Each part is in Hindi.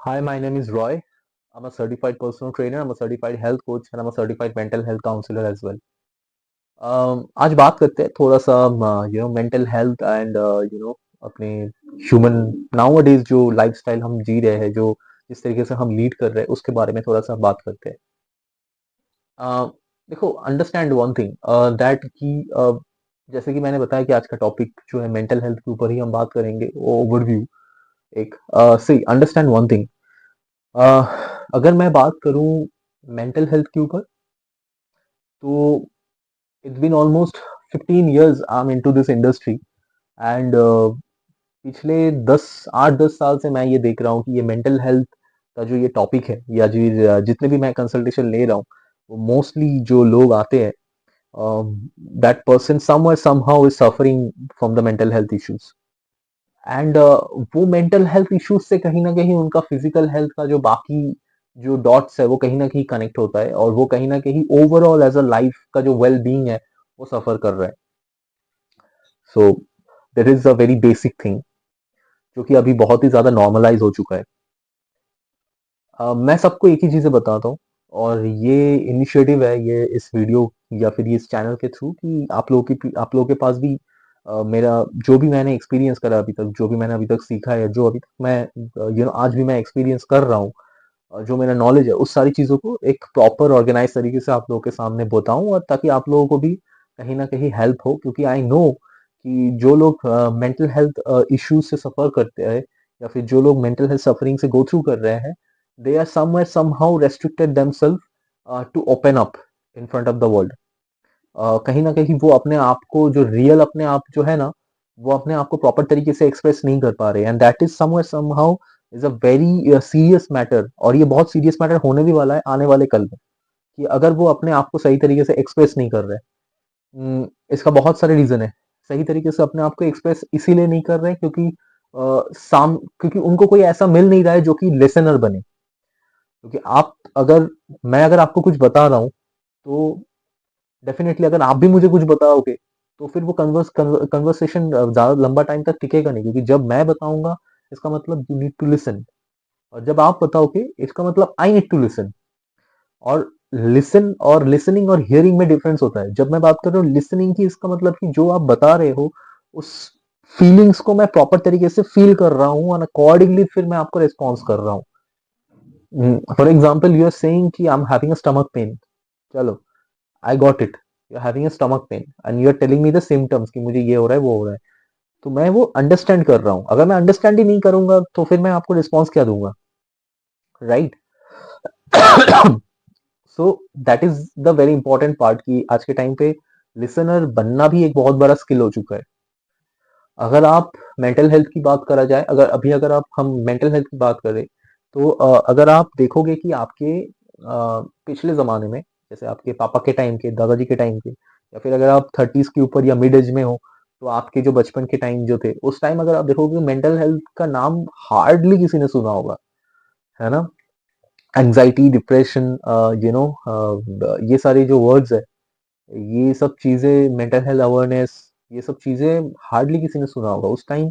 Hi, my name is Roy. I'm a certified personal trainer, I'm a certified health coach, and I'm a certified mental health counselor as well. आज बात करते हैं थोड़ा सा मेंटल हेल्थ एंड अपने ह्यूमन नाउअडेज जो लाइफस्टाइल हम जी रहे हैं, जो जिस तरीके से हम लीड कर रहे हैं उसके बारे में थोड़ा सा बात करते हैं। अ, देखो, अंडरस्टैंड वन थिंग दैट कि जैसे कि मैंने बताया कि आज का टॉपिक जो है मेंटल हेल्थ के ऊपर ही हम बात करेंगे, ओवरव्यू। एक सी अंडरस्टैंड वन थिंग। अगर मैं बात करूं मेंटल हेल्थ के ऊपर, तो it's been almost 15 years I am into this industry and पिछले 8-10 साल से मैं ये देख रहा हूँ कि ये मेंटल हेल्थ का जो ये टॉपिक है, या जो जितने भी मैं कंसल्टेशन ले रहा हूँ, वो मोस्टली जो लोग आते हैं, that person somewhere somehow is suffering from the mental health issues. And वो मेंटल हेल्थ इश्यूज से कहीं ना कहीं उनका फिजिकल हेल्थ का जो बाकी जो डॉट्स है वो कहीं ना कहीं कनेक्ट होता है, और वो कहीं ना कहीं ओवरऑल एज अ लाइफ का जो वेल बीइंग है वो सफर कर रहा है। So that is a very basic thing जो कि अभी बहुत ही ज्यादा नॉर्मलाइज हो चुका है। मैं सबको एक ही चीजें बताता हूँ, और ये इनिशिएटिव है, ये इस वीडियो या फिर ये इस चैनल के थ्रू, कि आप लोगों के पास भी मेरा जो भी मैंने एक्सपीरियंस करा अभी तक, जो भी मैंने अभी तक सीखा है, जो अभी तक मैं आज भी मैं एक्सपीरियंस कर रहा हूँ, जो मेरा नॉलेज है उस सारी चीजों को एक प्रॉपर ऑर्गेनाइज तरीके से आप लोगों के सामने बताऊं, और ताकि आप लोगों को भी कहीं ना कहीं हेल्प हो, क्योंकि आई नो कि जो लोग मेंटल हेल्थ इश्यूज से सफर करते हैं, या फिर जो लोग मेंटल हेल्थ सफरिंग से गो थ्रू कर रहे हैं, they are somewhere somehow restricted themselves to open up in front of the world. कहीं ना कहीं वो अपने आप को, जो रियल अपने आप जो है ना, वो अपने आप को प्रॉपर तरीके से एक्सप्रेस नहीं कर पा रहे, and that is somewhere somehow is a very serious matter, और ये बहुत सीरियस मैटर होने भी वाला है आने वाले कल में, कि अगर वो अपने आप को सही तरीके से एक्सप्रेस नहीं कर रहे। इसका बहुत सारे रीजन है। सही तरीके से अपने आप को एक्सप्रेस इसीलिए नहीं कर रहे क्योंकि क्योंकि उनको कोई ऐसा मिल नहीं रहा है जो कि लिसनर बने। क्योंकि आप अगर मैं अगर आपको कुछ बता रहा हूँ, तो डेफिनेटली अगर आप भी मुझे कुछ बताओगे, तो फिर वो कन्वर्सेशन ज्यादा लंबा टाइम तक टिकेगा नहीं, क्योंकि जब मैं बताऊंगा इसका मतलब यू नीड टू लिसन, और जब आप बताओगे इसका मतलब आई नीड टू लिसन। और लिसन और लिसनिंग और हियरिंग में डिफरेंस होता है। जब मैं बात कर रहा हूँ लिसनिंग की, इसका मतलब कि जो आप बता रहे हो उस फीलिंग्स को मैं प्रॉपर तरीके से फील कर रहा हूँ, और अकॉर्डिंगली फिर मैं आपको रिस्पॉन्स कर रहा हूँ। For example, you are saying कि I am having a stomach pain. चलो, I got it, you are having a stomach pain and you are telling me the symptoms कि मुझे ये हो रहा है, वो हो रहा है। तो मैं वो अंडरस्टैंड कर रहा हूँ। अगर मैं अंडरस्टैंड ही नहीं करूंगा तो फिर मैं आपको रिस्पॉन्स क्या दूंगा, right? So that is the very important part, कि आज के टाइम पे लिसनर बनना भी एक बहुत बड़ा स्किल हो चुका है। अगर आप मेंटल हेल्थ की बात करा जाए, अगर आप हम मेंटल हेल्थ की बात करें, तो अगर आप देखोगे कि आपके पिछले जमाने में, जैसे आपके पापा के टाइम के, दादाजी के टाइम के, या फिर अगर आप 30s के ऊपर या मिड एज में हो, तो आपके जो बचपन के टाइम जो थे, उस टाइम अगर आप देखोगे मेंटल हेल्थ का नाम हार्डली किसी ने सुना होगा, है ना? एंजाइटी, डिप्रेशन, यू नो, ये सारे जो वर्ड्स है, ये सब चीजें, मेंटल हेल्थ अवेयरनेस, ये सब चीजें हार्डली किसी ने सुना होगा। उस टाइम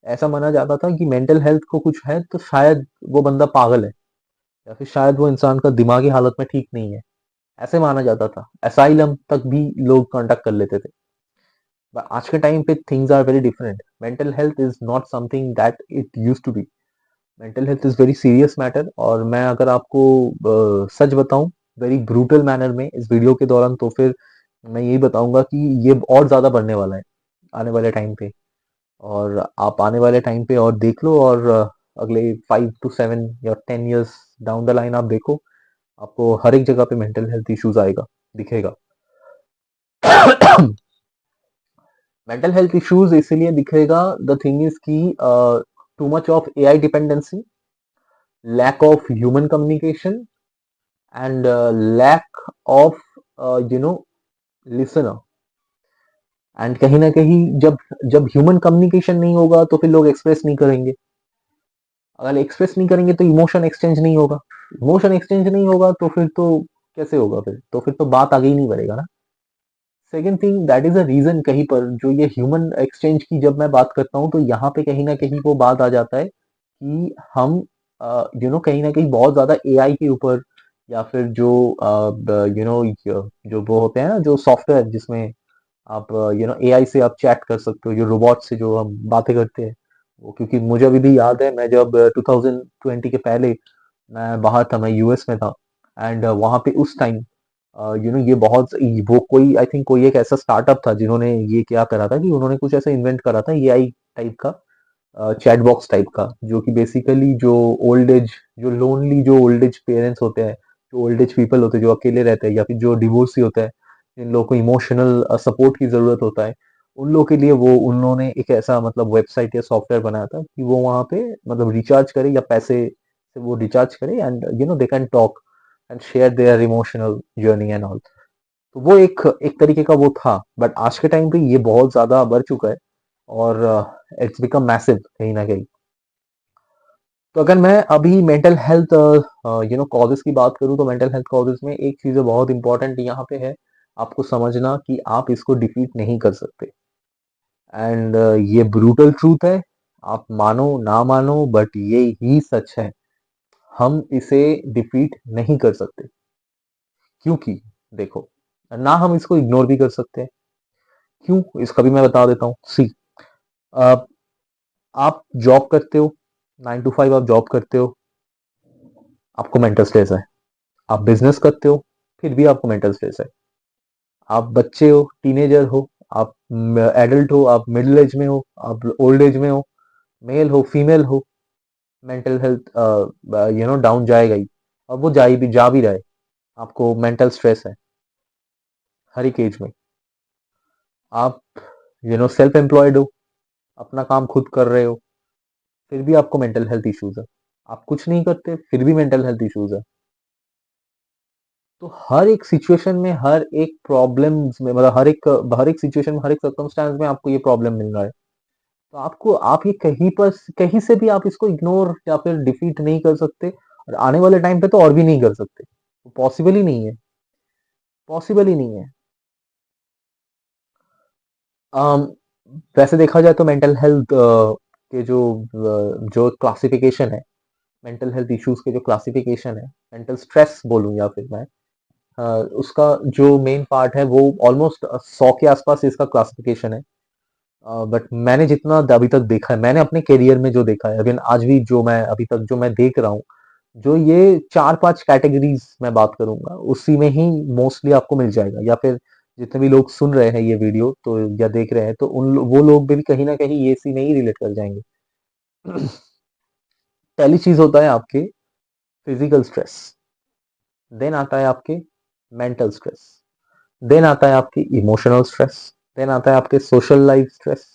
ऐसा माना जाता था कि मेंटल हेल्थ को कुछ है तो शायद वो बंदा पागल है, या फिर शायद वो इंसान का दिमागी हालत में ठीक नहीं है, ऐसे माना जाता था। असाइलम तक भी लोग कांटेक्ट कर लेते थे। पर आज के टाइम पे things are very different. Mental health is not something that it use to be. Mental health is very serious matter, और मैं अगर आपको सच बताऊं, वेरी ब्रूटल मैनर में इस वीडियो के दौरान, तो फिर मैं यही बताऊंगा कि ये और ज्यादा बढ़ने वाला है आने वाले टाइम पे। और आप आने वाले टाइम पे और देख लो, और अगले 5 to 7 या 10 years डाउन द लाइन आप देखो, आपको हर एक जगह पे मेंटल हेल्थ इश्यूज आएगा, दिखेगा। मेंटल हेल्थ इश्यूज इसीलिए दिखेगा, द थिंग इज की too much of AI dependency, lack of human communication, and lack of listener. And कहीं ना कहीं जब जब ह्यूमन कम्युनिकेशन नहीं होगा तो फिर लोग एक्सप्रेस नहीं करेंगे। अगर एक्सप्रेस नहीं करेंगे तो इमोशन एक्सचेंज नहीं होगा। इमोशन एक्सचेंज नहीं होगा तो फिर तो कैसे होगा? फिर तो बात आगे ही नहीं बढ़ेगा ना। Second thing, that is a reason, कहीं पर जो ये ह्यूमन एक्सचेंज की जब मैं बात करता हूँ, तो यहाँ पे कहीं ना कहीं वो बात आ जाता है कि हम कहीं ना कहीं बहुत ज्यादा एआई के ऊपर, या फिर जो जो वो होते हैं ना, जो सॉफ्टवेयर जिसमें आप एआई से आप चैट कर सकते हो, जो रोबोट से जो हम बातें करते हैं वो, क्योंकि मुझे अभी भी याद है, मैं जब 2020 के पहले मैं बाहर था, मैं यूएस में था। एंड वहाँ पे उस टाइम ये बहुत, वो कोई आई थिंक कोई एक ऐसा स्टार्टअप था जिन्होंने ये क्या करा था कि उन्होंने कुछ ऐसा इन्वेंट करा था एआई टाइप का, चैट बॉक्स टाइप का, जो कि बेसिकली जो ओल्ड एज, जो लोनली जो ओल्ड एज पेरेंट्स होते हैं, जो ओल्ड एज पीपल होते हैं, जो अकेले रहते हैं, या फिर जो डिवोर्सी होता है, जिन लोगों को इमोशनल सपोर्ट की जरूरत होता है, उन लोगों के लिए वो उन्होंने एक ऐसा मतलब वेबसाइट या सॉफ्टवेयर बनाया था कि वो वहाँ पे मतलब रिचार्ज करे, या पैसे से वो रिचार्ज करे, and they can talk and share their emotional journey and all. तो वो एक एक तरीके का वो था, बट आज के टाइम पे ये बहुत ज्यादा बढ़ चुका है, और इट्स बिकम मैसिव कहीं ना कहीं। तो अगर मैं अभी मेंटल हेल्थ कॉजेज की बात करूँ, तो मेंटल हेल्थ कॉजेज में एक चीज़ बहुत इंपॉर्टेंट यहाँ पे है, आपको समझना कि आप इसको डिफीट नहीं कर सकते। एंड ये ब्रूटल ट्रूथ है, आप मानो ना मानो, बट ये ही सच है, हम इसे डिफीट नहीं कर सकते। क्योंकि देखो, ना हम इसको इग्नोर भी कर सकते हैं। क्यों, इसका भी मैं बता देता हूँ। सी, आप जॉब करते हो, 9 to 5 आप जॉब करते हो, आपको मेंटल स्ट्रेस है। आप बिजनेस करते हो, फिर भी आपको मेंटल स्ट्रेस है। आप बच्चे हो, टीनेजर हो, आप एडल्ट हो, आप मिडिल एज में हो, आप ओल्ड एज में हो, मेल हो, फीमेल हो, मेंटल हेल्थ डाउन जाएगा ही, और वो जा भी रहा है। आपको मेंटल स्ट्रेस है हर एक एज में। आप सेल्फ एम्प्लॉयड हो, अपना काम खुद कर रहे हो, फिर भी आपको मेंटल हेल्थ इश्यूज है। आप कुछ नहीं करते, फिर भी मेंटल हेल्थ इश्यूज है। तो हर एक सिचुएशन में, हर एक प्रॉब्लम्स में, मतलब हर एक सिचुएशन में, हर एक सर्कमस्टांस में आपको ये प्रॉब्लम मिल रहा है। तो आपको, आप ये कहीं से भी आप इसको इग्नोर या फिर डिफीट नहीं कर सकते, और आने वाले टाइम पे तो और भी नहीं कर सकते। पॉसिबल ही नहीं है, पॉसिबल ही नहीं है। अम, वैसे देखा जाए तो मेंटल हेल्थ के जो क्लासिफिकेशन है, मेंटल हेल्थ इश्यूज के जो क्लासिफिकेशन है, मेंटल स्ट्रेस बोलूं या फिर मैं, उसका जो मेन पार्ट है वो ऑलमोस्ट 100 के आसपास इसका क्लासिफिकेशन है। बट मैंने जितना अभी तक देखा है, मैंने अपने करियर में जो देखा है, अगेन आज भी जो मैं अभी तक जो मैं देख रहा हूँ, जो ये 4-5 कैटेगरीज मैं बात करूंगा, उसी में ही मोस्टली आपको मिल जाएगा। या फिर जितने भी लोग सुन रहे हैं ये वीडियो तो, या देख रहे हैं, तो वो लोग भी कहीं ना कहीं ये सी में ही रिलेट कर जाएंगे। पहली चीज होता है आपके फिजिकल स्ट्रेस, देन आता है आपके मेंटल स्ट्रेस, देन आता है आपकी इमोशनल स्ट्रेस, देन आता है आपके सोशल लाइफ स्ट्रेस,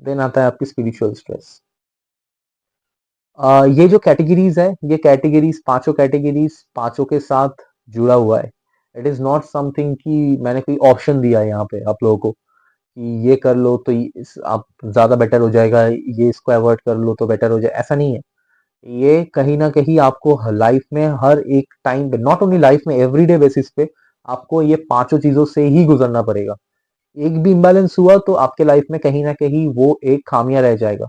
देन आता है आपकी स्पिरिचुअल स्ट्रेस। ये जो कैटेगरीज है, ये कैटेगरीज, पांचों कैटेगरीज पांचों के साथ जुड़ा हुआ है। इट इज नॉट समथिंग कि मैंने कोई ऑप्शन दिया है यहाँ पे आप लोगों को कि ये कर लो तो आप ज्यादा बेटर हो जाएगा, ये इसको अवॉइड कर लो तो बेटर हो जाए, ऐसा नहीं है। ये कहीं ना कहीं आपको लाइफ में हर एक टाइम पे, नॉट ओनली लाइफ में, एवरीडे बेसिस पे आपको ये पांचों चीजों से ही गुजरना पड़ेगा। एक भी इम्बैलेंस हुआ तो आपके लाइफ में कहीं ना कहीं वो एक खामियां रह जाएगा,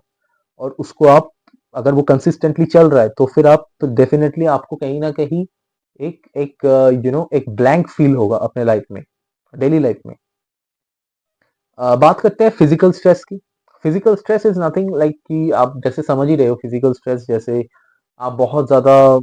और उसको आप, अगर वो कंसिस्टेंटली चल रहा है तो फिर आप, तो डेफिनेटली आपको कहीं ना कहीं एक एक एक ब्लैंक फील होगा अपने लाइफ में, डेली लाइफ में। बात करते हैं फिजिकल स्ट्रेस की। Physical stress is nothing like कि आप जैसे समझ ही रहे हो, फिजिकल स्ट्रेस जैसे आप बहुत ज्यादा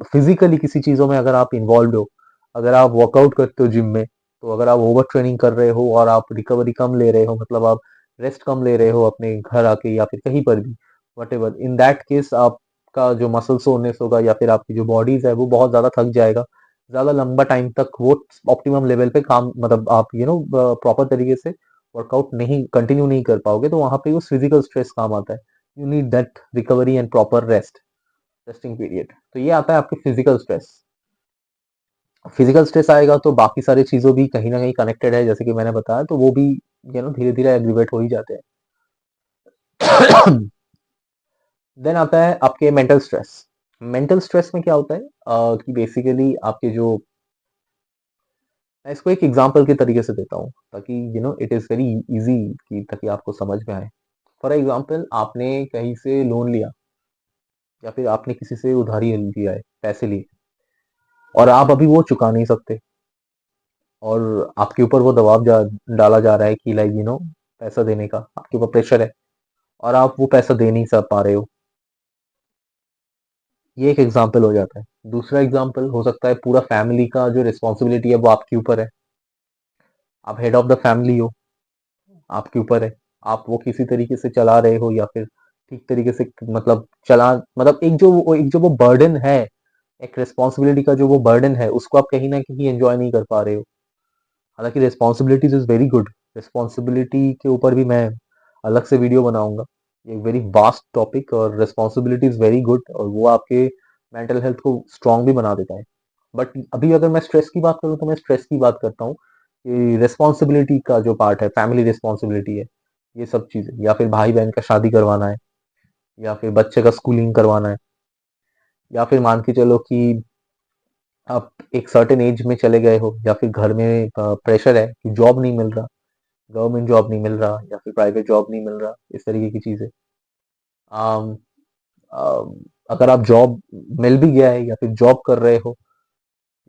फिजिकली किसी चीजों में अगर आप इन्वॉल्व हो, अगर आप वर्कआउट करते हो जिम में, तो अगर आप ओवर ट्रेनिंग कर रहे हो और आप रिकवरी कम ले रहे हो, मतलब आप रेस्ट कम ले रहे हो अपने घर आके या फिर कहीं पर भी, what ever, in that case आपका जो मसल सोरनेस होगा, या फिर आपकी जो बॉडीज है वो बहुत ज्यादा थक जाएगा, ज्यादा लंबा टाइम तक वो ऑप्टिमम लेवल पे काम, मतलब आप प्रॉपर तरीके से वर्कआउट नहीं कंटिन्यू नहीं कर पाओगे, तो वहां पे उस फिजिकल स्ट्रेस काम आता है। You need that recovery and proper resting period. तो ये आता है आपके फिजिकल स्ट्रेस। फिजिकल स्ट्रेस आएगा तो बाकी सारी चीजों भी कहीं ना कहीं कनेक्टेड है, जैसे कि मैंने बताया, तो वो भी धीरे धीरे एग्रीवेट हो ही जाते हैं। देन आता है आपके मेंटल स्ट्रेस। मेंटल स्ट्रेस में क्या होता है कि बेसिकली आपके जो, मैं इसको एक एग्जांपल के तरीके से देता हूँ ताकि इट इज वेरी इजी, कि ताकि आपको समझ में आए। फॉर एग्जांपल, आपने कहीं से लोन लिया, या फिर आपने किसी से उधारी लिया है, पैसे लिए और आप अभी वो चुका नहीं सकते और आपके ऊपर वो दबाव डाला जा रहा है कि लाइक पैसा देने का आपके ऊपर प्रेशर है और आप वो पैसा दे नहीं सब पा रहे हो। ये एक एग्जाम्पल हो जाता है। दूसरा एग्जाम्पल हो सकता है पूरा फैमिली का जो रिस्पॉन्सिबिलिटी है वो आपके ऊपर है। आप हेड ऑफ द फैमिली हो, आपके ऊपर है। आप वो किसी तरीके से चला रहे हो या फिर ठीक तरीके से मतलब चला मतलब एक जो वो बर्डन है, एक रिस्पॉन्सिबिलिटी का जो वो बर्डन है उसको आप कहीं ना कहीं एंजॉय नहीं कर पा रहे हो। हालांकि responsibilities is very good. Responsibility के ऊपर भी मैं अलग से वीडियो बनाऊंगा। ये एक वेरी वास्ट टॉपिक और रिस्पॉन्सिबिलिटी इज वेरी गुड और वो आपके मेंटल हेल्थ को स्ट्रांग भी बना देता है। बट अभी अगर मैं स्ट्रेस की बात करूँ तो मैं स्ट्रेस की बात करता हूँ कि रिस्पॉन्सिबिलिटी का जो पार्ट है, फैमिली रिस्पॉन्सिबिलिटी है, ये सब चीजें, या फिर भाई बहन का शादी करवाना है, या फिर बच्चे का स्कूलिंग करवाना है, या फिर मान के चलो कि आप एक सर्टेन एज में चले गए हो या फिर घर में प्रेशर है कि जॉब नहीं मिल रहा, गवर्नमेंट जॉब नहीं मिल रहा या फिर प्राइवेट जॉब नहीं मिल रहा, इस तरीके की चीजें। आम, आम, अगर आप जॉब मिल भी गया है या फिर जॉब कर रहे हो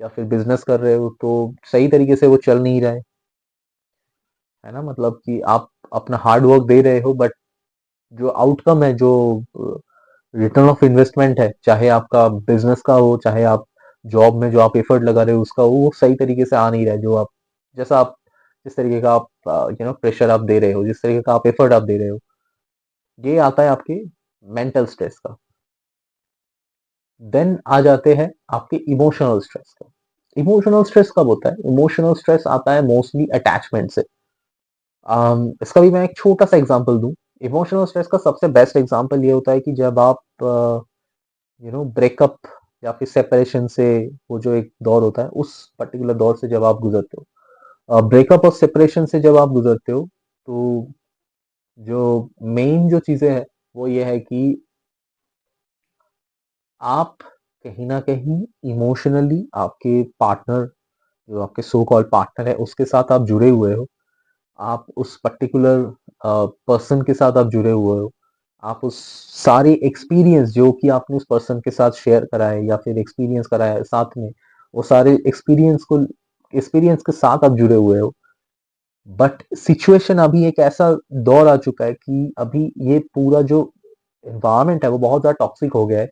या फिर बिजनेस कर रहे हो तो सही तरीके से वो चल नहीं रहा है ना, मतलब कि आप अपना हार्ड वर्क दे रहे हो बट जो आउटकम है, जो रिटर्न ऑफ इन्वेस्टमेंट है, चाहे आपका बिजनेस का हो चाहे आप जॉब में जो आप एफर्ट लगा रहे हो उसका हो, वो सही तरीके से आ नहीं रहा है। जो आप जैसा आप जिस तरीके का आप प्रेशर आप दे रहे हो, जिस तरीके का आप एफर्ट आप दे रहे हो, ये आता है आपके मेंटल स्ट्रेस का। देन आ जाते हैं आपके इमोशनल स्ट्रेस का। इमोशनल स्ट्रेस कब होता है? इमोशनल स्ट्रेस आता है मोस्टली अटैचमेंट से। इसका भी मैं एक छोटा सा एग्जांपल दूं। इमोशनल स्ट्रेस का सबसे बेस्ट एग्जांपल ये होता है कि जब आप ब्रेकअप या फिर सेपरेशन से, वो जो एक दौर होता है उस पर्टिकुलर दौर से जब आप गुजरते हो, ब्रेकअप और सेपरेशन से जब आप गुजरते हो, तो जो मेन जो चीजें हैं वो ये है कि आप कहीं ना कहीं इमोशनली आपके पार्टनर, जो आपके सो कॉल्ड पार्टनर है, उसके साथ आप जुड़े हुए हो। आप उस पर्टिकुलर पर्सन के साथ आप जुड़े हुए हो। आप उस सारे एक्सपीरियंस जो कि आपने उस पर्सन के साथ शेयर करा है या फिर एक्सपीरियंस करा है साथ में, वो सारे एक्सपीरियंस के साथ आप जुड़े हुए हो। बट सिचुएशन अभी एक ऐसा दौर आ चुका है कि अभी ये पूरा जो एनवायरनमेंट है वो बहुत ज्यादा टॉक्सिक हो गया है।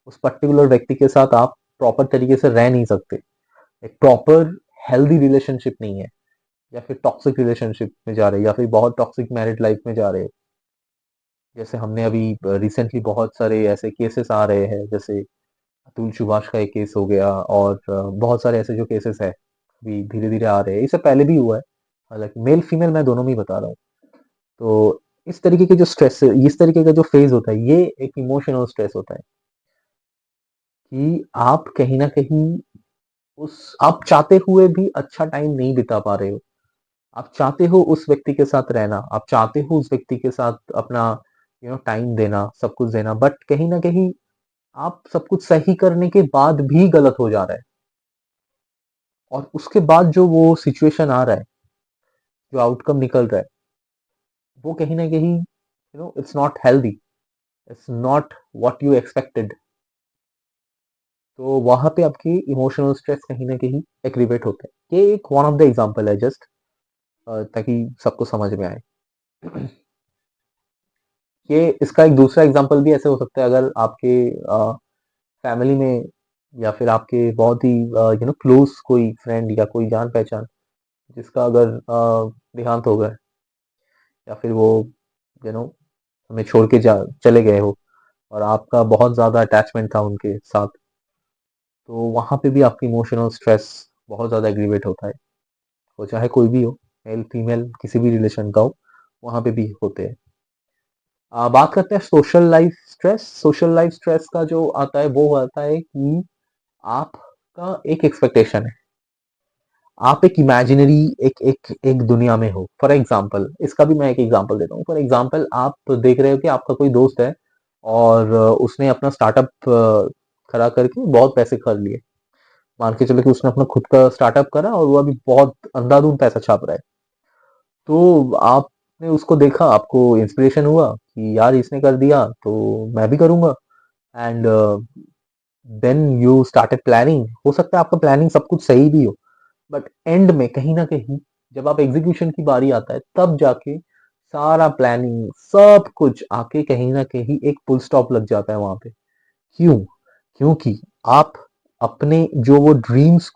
उस पर्टिकुलर व्यक्ति के साथ आप प्रॉपर तरीके से रह नहीं सकते। एक प्रॉपर हेल्दी रिलेशनशिप नहीं है, या फिर टॉक्सिक रिलेशनशिप में जा रहे हैं या फिर बहुत टॉक्सिक मैरिड लाइफ में जा रहे हैं। जैसे हमने अभी रिसेंटली बहुत सारे ऐसे केसेस आ रहे हैं, जैसे अतुल सुभाष का एक केस हो गया और बहुत सारे ऐसे जो केसेस है अभी धीरे धीरे आ रहे हैं। इससे पहले भी हुआ है, हालांकि मेल फीमेल मैं दोनों में ही बता रहा हूँ। तो इस तरीके के जो स्ट्रेस, इस तरीके का जो फेज होता है, ये एक इमोशनल स्ट्रेस होता है कि आप कहीं ना कहीं उस आप चाहते हुए भी अच्छा टाइम नहीं बिता पा रहे हो। आप चाहते हो उस व्यक्ति के साथ रहना, आप चाहते हो उस व्यक्ति के साथ अपना टाइम देना, सब कुछ देना, बट कहीं ना कहीं आप सब कुछ सही करने के बाद भी गलत हो जा रहा है। और उसके बाद जो वो सिचुएशन आ रहा है, जो आउटकम निकल रहा है, वो कहीं ना कहीं it's not healthy, it's not what you expected. तो वहां पे आपकी इमोशनल स्ट्रेस कहीं ना कहीं एग्रीवेट होता है। ये एक वन ऑफ द एग्जांपल है, जस्ट ताकि सबको समझ में आए। ये इसका एक दूसरा एग्जांपल भी ऐसे हो सकता है, अगर आपके फैमिली में या फिर आपके बहुत ही क्लोज कोई फ्रेंड या कोई जान पहचान जिसका अगर देहांत हो गया या फिर वो यू नो हमें छोड़ के जा चले गए हो और आपका बहुत ज्यादा अटैचमेंट था उनके साथ, तो वहां पे भी आपकी इमोशनल स्ट्रेस बहुत ज्यादा एग्रीवेट होता है। वो चाहे कोई भी हो, मेल फीमेल किसी भी रिलेशन का हो, वहां पे भी होते हैं। बात करते हैं social life stress. Social life stress का जो आता है वो आता है कि आपका एक एक्सपेक्टेशन है, आप एक इमेजिनरी एक एक एक दुनिया में हो। फॉर एग्जांपल, इसका भी मैं एक एग्जांपल देता हूँ। फॉर एग्जांपल, आप देख रहे हो कि आपका कोई दोस्त है और उसने अपना स्टार्टअप खड़ा करके बहुत पैसे कर लिए। मान के चलो कि उसने अपना खुद का स्टार्टअप करा और वो अभी बहुत अंधाधुंध पैसा छाप रहा है। तो आपने उसको देखा, आपको इंस्पिरेशन हुआ कि यार इसने कर दिया तो मैं भी करूंगा। And then you started planning. हो सकता है आपका प्लानिंग सब कुछ सही भी हो, बट एंड में कहीं ना कहीं जब आप एग्जीक्यूशन की बारी आता है, तब जाके सारा प्लानिंग सब कुछ आके कहीं ना कहीं एक फुल स्टॉप लग जाता है वहां पे। क्यों? क्योंकि आप अपने जो वो ड्रीम्स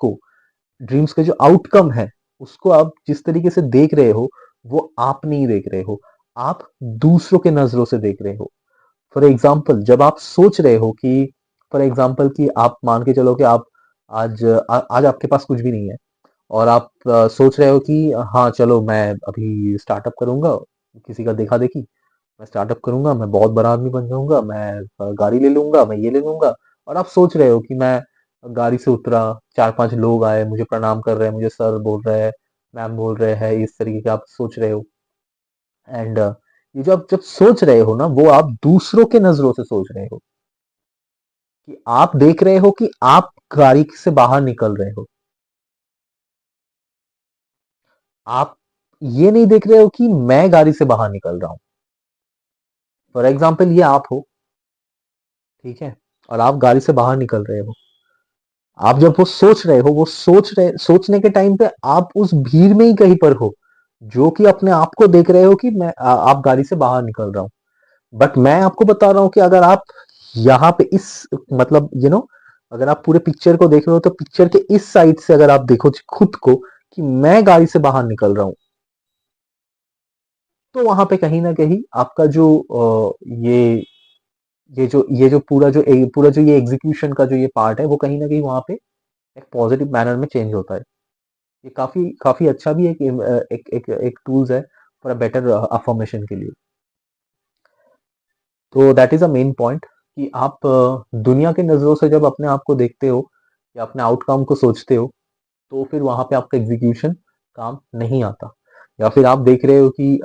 के जो आउटकम है, उसको आप जिस तरीके से देख रहे हो, वो आप नहीं देख रहे हो, आप दूसरों के नजरों से देख रहे हो। फॉर एग्जाम्पल, जब आप सोच रहे हो कि फॉर एग्जाम्पल कि आप मान के चलो कि आप आज आपके पास कुछ भी नहीं है, और आप सोच रहे हो कि हाँ चलो मैं अभी स्टार्टअप करूंगा, किसी का देखा देखी, मैं स्टार्टअप करूंगा, मैं बहुत बड़ा आदमी बन जाऊंगा, मैं गाड़ी ले लूंगा, मैं ये ले लूंगा। और आप सोच रहे हो कि मैं गाड़ी से उतरा, चार पांच लोग आए, मुझे प्रणाम कर रहे हैं, मुझे सर बोल रहे हैं, मैम बोल रहे हैं, इस तरीके के आप सोच रहे हो। एंड ये जो आप जब सोच रहे हो ना, वो आप दूसरों के नजरों से सोच रहे हो, कि आप देख रहे हो कि आप गाड़ी से बाहर निकल रहे हो, आप ये नहीं देख रहे हो कि मैं गाड़ी से बाहर निकल रहा हूं। फॉर एग्जाम्पल, ये आप हो, ठीक है, और आप गाड़ी से बाहर निकल रहे हो। आप जब वो सोच रहे हो, वो सोचने के टाइम पे आप उस भीड़ में ही कहीं पर हो, जो कि अपने आप को देख रहे हो कि आप गाड़ी से बाहर निकल रहा हूं। बट मैं आपको बता रहा हूं कि अगर आप यहाँ पे इस मतलब अगर आप पूरे पिक्चर को देख रहे हो, तो पिक्चर के इस साइड से अगर आप देखो खुद को कि मैं गाड़ी से बाहर निकल रहा हूं, तो वहां पे कहीं ना कहीं आपका जो ये जो पूरा जो ये एग्जीक्यूशन का जो ये पार्ट है, वो कहीं ना कहीं वहां पे एक पॉजिटिव मैनर में चेंज होता है। ये काफी काफी अच्छा भी एक टूल्स है फॉर अ बेटर अफर्मेशन के लिए। तो that is a main point, कि आप दुनिया के नजरों से जब अपने आप को देखते हो या अपने आउटकम को सोचते हो, तो फिर वहां पे आपका एग्जीक्यूशन काम नहीं आता। या फिर आप देख रहे हो कि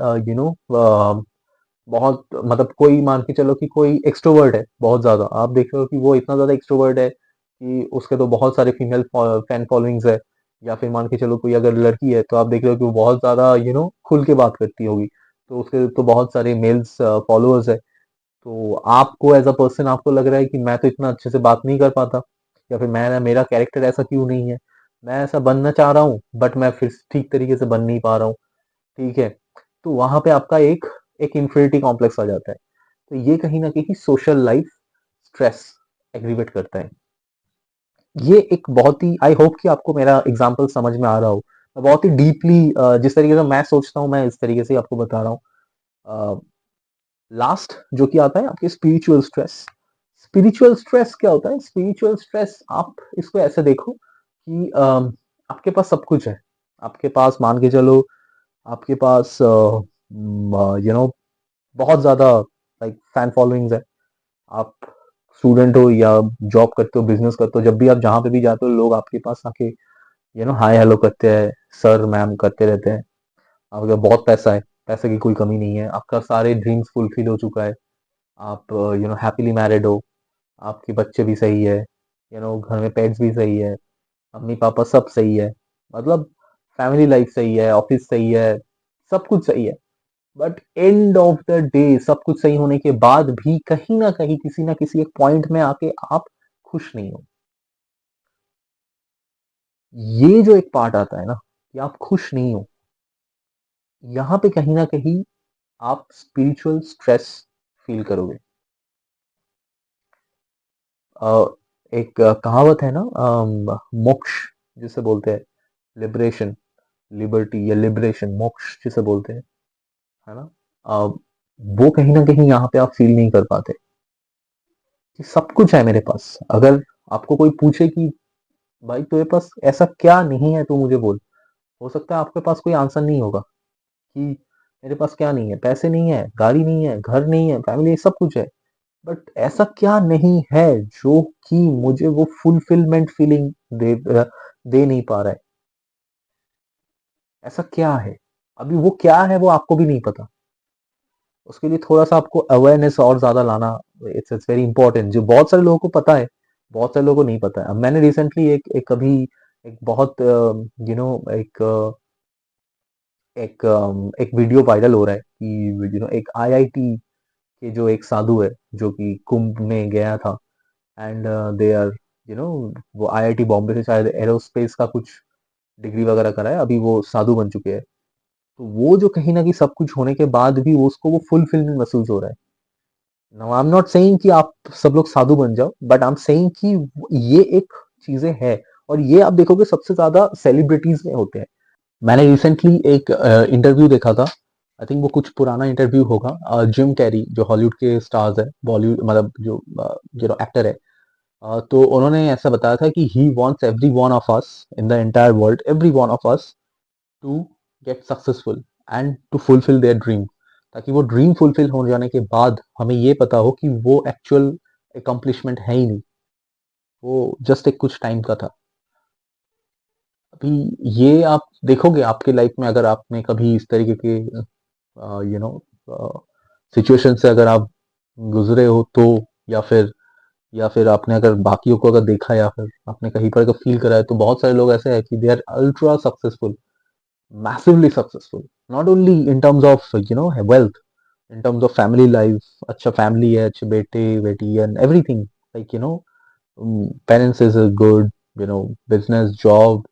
बहुत मतलब कोई मान के चलो कि कोई एक्सट्रोवर्ट है बहुत ज्यादा, आप देख रहे हो कि वो इतना ज्यादा एक्सट्रोवर्ट है कि उसके तो बहुत सारे फीमेल फैन फॉलोइंग्स है। या फिर मान के चलो कोई अगर लड़की है, तो आप देख रहे हो कि वो बहुत ज्यादा खुल के बात करती होगी, तो उसके तो बहुत सारे मेल्स फॉलोअर्स है। तो आपको एज अ पर्सन आपको लग रहा है कि मैं तो इतना अच्छे से बात नहीं कर पाता, या फिर मैं मेरा कैरेक्टर ऐसा क्यों नहीं है, मैं ऐसा बनना चाह रहा हूँ बट मैं फिर ठीक तरीके से बन नहीं पा रहा हूँ। ठीक है, तो वहां पे आपका एक एक इंफिनिटी कॉम्प्लेक्स आ जाता है। तो ये कहीं ना कहीं सोशल लाइफ स्ट्रेस एग्रीवेट करता है। ये एक बहुत ही, आई होप कि आपको मेरा एग्जांपल समझ में आ रहा हो। मैं बहुत ही डीपली जिस तरीके से मैं सोचता हूँ, मैं इस तरीके से ही आपको बता रहा हूँ। लास्ट जो कि आता है आपके स्पिरिचुअल स्ट्रेस। स्पिरिचुअल स्ट्रेस क्या होता है? स्पिरिचुअल स्ट्रेस आप इसको ऐसे देखो कि आपके पास सब कुछ है, आपके पास मान के चलो, आपके पास बहुत ज्यादा लाइक फैन फॉलोइंग्स है, आप स्टूडेंट हो या जॉब करते हो, बिजनेस करते हो, जब भी आप जहाँ पे भी जाते हो, लोग आपके पास आके हाय हेलो करते हैं, सर मैम करते रहते हैं। आपके पास बहुत पैसा है, पैसे की कोई कमी नहीं है, आपका सारे ड्रीम्स फुलफिल हो चुका है, आप हैप्पीली मैरिड हो, आपके बच्चे भी सही है, घर में पेट्स भी सही है, मम्मी पापा सब सही है, मतलब फैमिली लाइफ सही है, ऑफिस सही है, सब कुछ सही है। But end of the day सब कुछ सही होने के बाद भी कहीं ना कहीं किसी ना किसी एक पॉइंट में आके आप खुश नहीं हो। ये जो एक पार्ट आता है ना, कि आप खुश नहीं हो, यहाँ पे कहीं ना कहीं आप स्पिरिचुअल स्ट्रेस फील करोगे। अ, एक कहावत है ना, मोक्ष जिसे बोलते हैं, लिबरेशन, लिबर्टी या लिबरेशन, मोक्ष जिसे बोलते हैं, है ना? अ, वो कहीं ना कहीं यहाँ पे आप फील नहीं कर पाते कि सब कुछ है मेरे पास। अगर आपको कोई पूछे कि भाई तेरे पास ऐसा क्या नहीं है, तू मुझे बोल, हो सकता है आपके पास कोई आंसर नहीं होगा कि मेरे पास क्या नहीं है, पैसे नहीं है, गाड़ी नहीं है, घर नहीं है, फैमिली, सब कुछ है, बट ऐसा क्या नहीं है जो कि मुझे वो फुलफिलमेंट फीलिंग दे नहीं पा रहा है? ऐसा क्या है? अभी वो क्या है वो आपको भी नहीं पता। उसके लिए थोड़ा सा आपको अवेयरनेस और ज्यादा लाना, इट्स वेरी इंपॉर्टेंट, जो बहुत सारे लोगों को पता है, बहुत सारे लोगों को नहीं पता है। अब मैंने रिसेंटली एक अभी एक बहुत एक एक वीडियो वायरल हो रहा है कि एक आईआईटी के जो एक साधु है, जो कि कुंभ में गया था, and they are you know वो आईआईटी बॉम्बे से शायद एरोस्पेस का कुछ डिग्री वगैरह करा है, अभी वो साधु बन चुके हैं। तो वो जो कहीं ना कहीं सब कुछ होने के बाद भी वो उसको वो फुलफिलमेंट महसूस हो रहा है। Now I am not saying कि आप सब लोग साधु बन जाओ, बट आई एम सेइंग कि ये एक चीजें है, और ये आप देखोगे सबसे ज्यादा सेलिब्रिटीज में होते हैं। मैंने रिसेंटली एक इंटरव्यू देखा था, आई थिंक वो कुछ पुराना इंटरव्यू होगा, जिम कैरी जो हॉलीवुड के स्टार्स है, बॉलीवुड मतलब जो एक्टर है, तो उन्होंने ऐसा बताया था कि he wants every one of us in the entire world, every one of us to get successful and to fulfil their dream, ताकि वो ड्रीम फुलफिल हो जाने के बाद हमें ये पता हो कि वो एक्चुअल अकम्पलिशमेंट है ही नहीं, वो जस्ट एक कुछ टाइम का था। अभी ये आप देखोगे आपके लाइफ में, अगर आपने कभी इस तरीके के यू नो सिचुएशन से अगर आप गुजरे हो तो, या फिर आपने अगर बाकियों को अगर देखा, या फिर आपने कहीं पर अगर फील करा है, तो बहुत सारे लोग ऐसे हैं कि they are ultra successful, massively successful, not only in terms of wealth, in terms of family life, अच्छा family है, अच्छे बेटे बेटी and everything, like parents is a good, business job,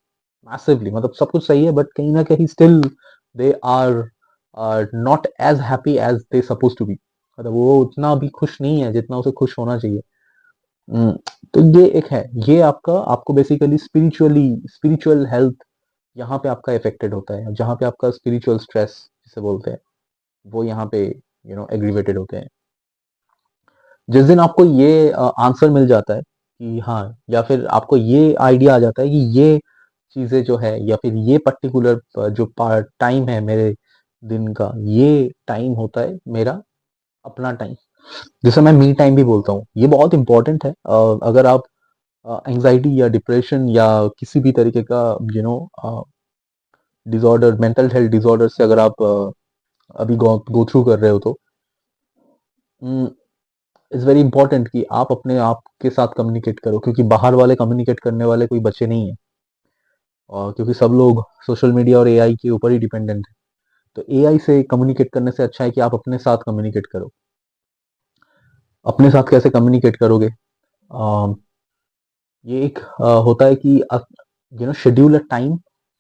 massively, मतलब सब कुछ सही है, but कहीं ना कहीं still they are not as happy as they supposed to be, मतलब वो उतना भी खुश नहीं है जितना उसे खुश होना चाहिए। हम्म, तो ये एक है, ये आपको बेसिकली स्पिरिचुअल हेल्थ यहाँ पे आपका इफेक्टेड होता है, जहाँ पे आपका स्पिरिचुअल स्ट्रेस जिसे बोलते हैं, वो यहाँ पे एग्रीवेटेड होते हैं। जिस दिन आपको ये आंसर मिल जाता है कि हाँ, या फिर आपको ये आइडिया आ जाता है कि ये चीजें जो है, या फिर ये पर्टिकुलर जो टाइम है मेरे दिन का, ये टाइम होता है मेरा अपना टाइम, जिसे मैं मी टाइम भी बोलता हूँ। ये बहुत इंपॉर्टेंट है। अगर आप एंजाइटी या डिप्रेशन या किसी भी तरीके का you know disorder, mental health disorder से अगर आप अभी गो थ्रू कर रहे हो, तो इट्स वेरी इंपॉर्टेंट कि आप अपने आप के साथ कम्युनिकेट करो, क्योंकि बाहर वाले कम्युनिकेट करने वाले कोई बच्चे नहीं है, और क्योंकि सब लोग सोशल मीडिया और एआई के ऊपर ही डिपेंडेंट है। तो एआई से कम्युनिकेट करने से अच्छा है कि आप अपने साथ कम्युनिकेट करो। अपने साथ कैसे कम्युनिकेट करोगे? अम, ये एक होता है कि schedule a time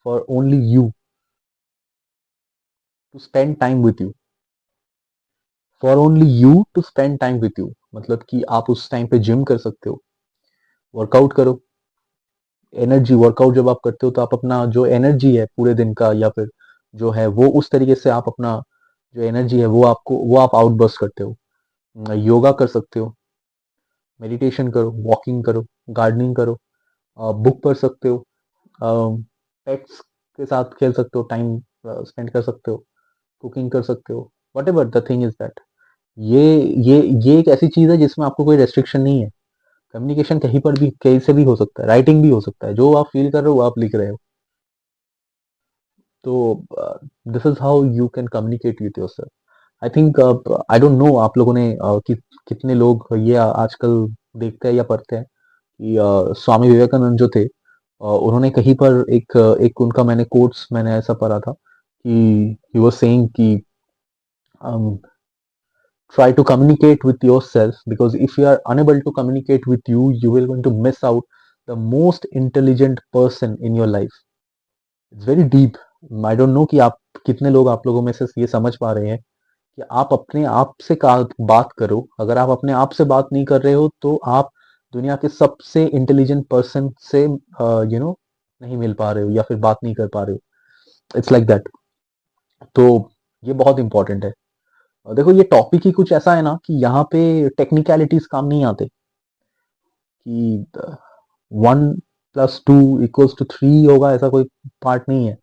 for only you to spend time with you, for only you to spend time with you, मतलब कि आप उस टाइम पे जिम कर सकते हो, वर्कआउट करो। एनर्जी वर्कआउट जब आप करते हो, तो आप अपना जो एनर्जी है पूरे दिन का, या फिर जो है वो उस तरीके से आप अपना जो एनर्जी है वो आप आउटबर्स्ट करते हो। योगा कर सकते हो, मेडिटेशन करो, वॉकिंग करो, गार्डनिंग करो, बुक पढ़ सकते हो, पेट्स के साथ खेल सकते हो, टाइम स्पेंड कर सकते हो, कुकिंग कर सकते हो, what ever the thing is that. ये ये एक ऐसी चीज है जिसमें आपको कोई रेस्ट्रिक्शन नहीं है। कम्युनिकेशन कहीं पर भी, कहीं से भी हो सकता है, राइटिंग भी हो सकता है, जो आप फील कर रहे हो वो आप लिख रहे हो। तो this is how you can communicate with yourself. I think I don't know आप लोगों ने कितने लोग ये आजकल देखते हैं या पढ़ते हैं कि स्वामी विवेकानंद जो थे, उन्होंने कहीं पर एक उनका मैंने कोट्स मैंने ऐसा पढ़ा था कि ही वाज सेइंग कि um, try to communicate with yourself, because if you are unable to communicate with you, you will going to miss out the most intelligent person in your life. It's very deep. I don't know कि आप कितने लोग, आप लोगों में से ये समझ पा रहे हैं कि आप अपने आप से बात करो। अगर आप अपने आप से बात नहीं कर रहे हो, तो आप दुनिया के सबसे इंटेलिजेंट पर्सन से नहीं मिल पा रहे हो, या फिर बात नहीं कर पा रहे हो। It's like that. तो ये बहुत इंपॉर्टेंट है। देखो, ये टॉपिक ही कुछ ऐसा है ना कि यहाँ पे टेक्निकलिटीज काम नहीं आते, कि 1 + 2 = 3 होगा, ऐसा कोई पार्ट नहीं है।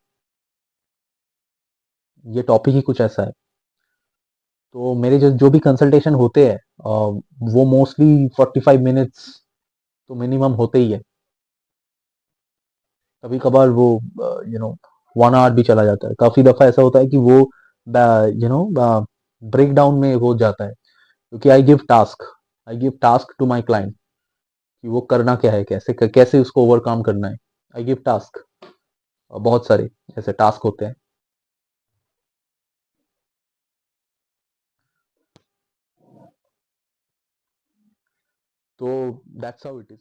ये टॉपिक ही कुछ ऐसा है। तो मेरे जो जो भी कंसल्टेशन होते हैं, वो मोस्टली 45 मिनट्स तो मिनिमम होते ही है। कभी कभार वो 1 आवर भी चला जाता है। काफी दफा ऐसा होता है कि वो ब्रेक डाउन में हो जाता है, क्योंकि I give task to my client कि वो करना क्या है, कैसे कैसे उसको ओवरकम करना है। आई गिव टास्क, बहुत सारे ऐसे टास्क होते हैं। तो दैट्स हाउ इट इज़।